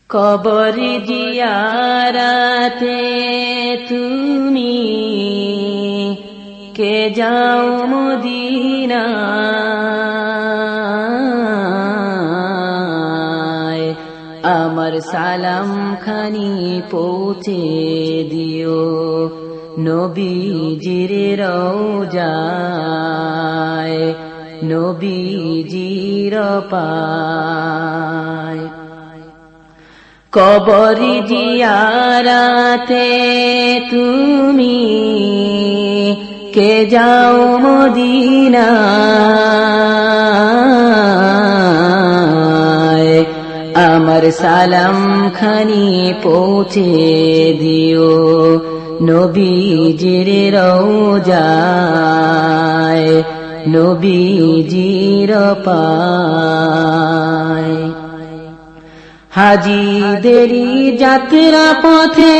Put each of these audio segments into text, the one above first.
কবর জিয়ারাতে তুমি কে যাও মদিনায়, আমার সালাম খানি পৌঁছে দিও নবীজির রওজায়, নবীজির পায়। কবর জিয়ারাতে তুমি কে যাও মদিনায়, আমার সালাম খানি পৌঁছে দিও নবীজির রওজায়, নবীজির পায়। হাজিদেরি যাত্রা পথে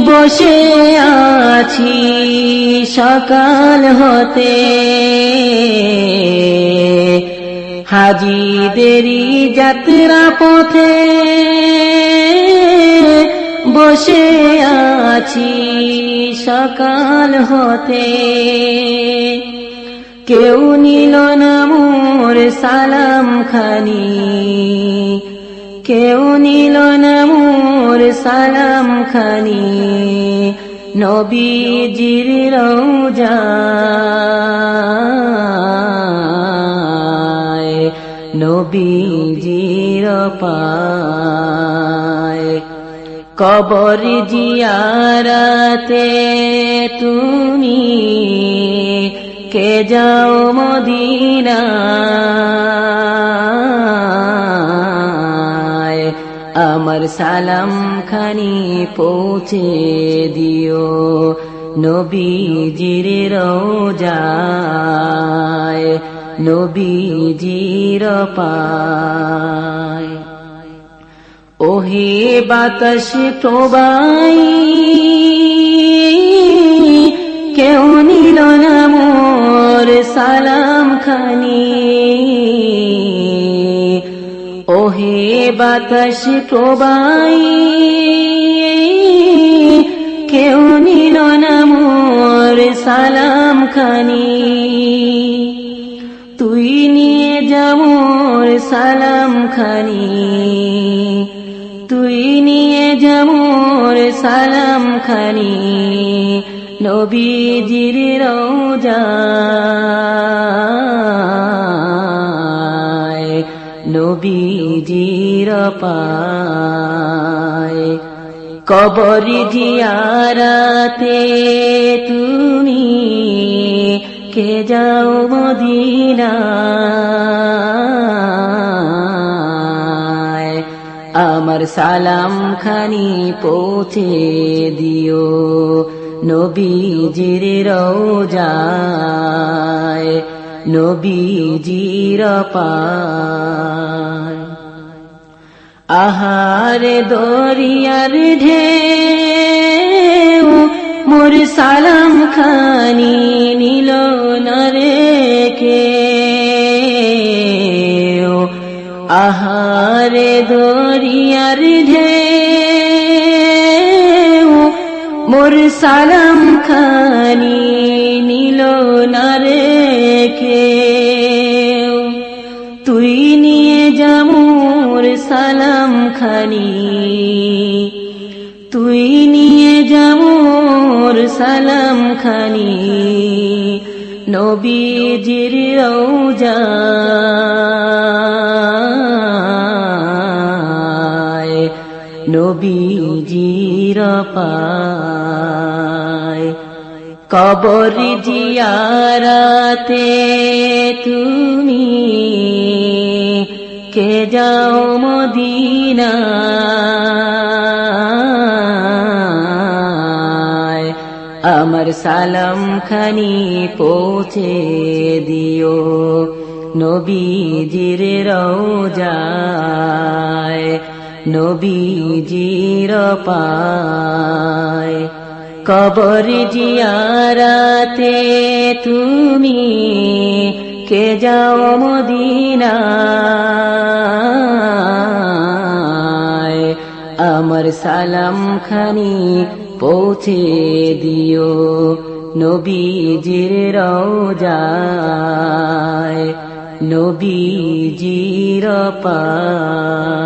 বসে আছি সকাল হতে, হাজিদেরি যাত্রা পথে বসে আছি সকাল হতে, কেউ নিল না মোর সালাম খানি, কেউ নিল না মোর সালাম খানি, নবীজির রওজায়, নবীজির পায়। কবর জিয়ারাতে তুমি কে যাও মদিনায়, আমার সালাম খানি পৌঁছে দিও নবীজির রওজায়, নবীজির পায়। ওহে বাতাস প্রবাহী কেউ নিল না মোর সালাম খানি, ওহে বাতাস প্রবাহী কেউ নিল না মোর সালাম খানি, তুই নিয়ে যা মোর সালাম খানি, তুই নিয়ে যা মোর সালাম খানি, নবীজির রওজায়, নবীজির পায়। কবর জিয়ারাতে তুমি কে যাও মদিনায়, আমার সালাম খানি পৌঁছে দিও নবীজির রওজায়, নবীজির পায়। আহারে দরিয়ার ঢেউ মোর সালাম খানি নিল না রেখে, আহারে দরিয়ার ঢেউ মোর সালাম খানি নিল না রেখে, তুই নিয়ে যা মোর সালাম খানি, তুই নিয়ে যা মোর সালাম খানি, নবীজির রওজায়, নবীজির পায়। কবর জিয়ারাতে তুমি কে যাও মদিনায়, আমার সালাম খানি পৌঁছে দিও নবীজির রওজায়, নবীজির পায়। কবর জিয়ারাতে তুমি কে যাও মদিনায়, আমার সালাম খানি পৌঁছে দিও নবীজির রওজায়, নবীজির পায়।